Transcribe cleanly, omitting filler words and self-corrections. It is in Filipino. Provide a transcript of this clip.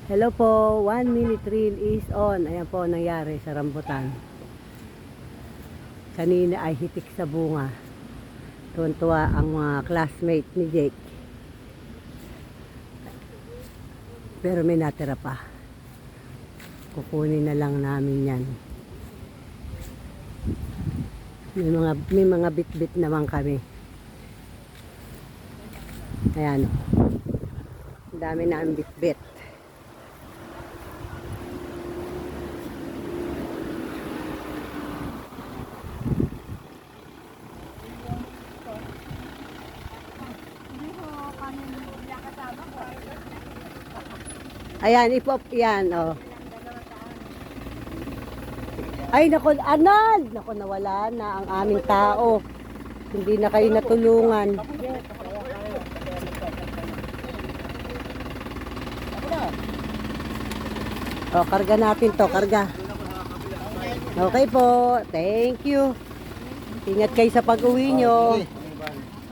Hello po, 1 minute reel is on. Ayan po ang nangyari sa rambutan. Kanina ay hitik sa bunga. Tuwan-tuwa ang mga classmate ni Jake. Pero may natira pa. Kukunin na lang namin yan. May mga bit-bit naman kami. Ayan. Ang dami na ang bit-bit. Ayan, ipop yan, oh. Ay, naku, anad! Naku, nawala na ang aming tao. Hindi na kayo natulungan. Oh, karga natin to, karga. Okay po, thank you. Ingat kayo sa pag-uwi nyo.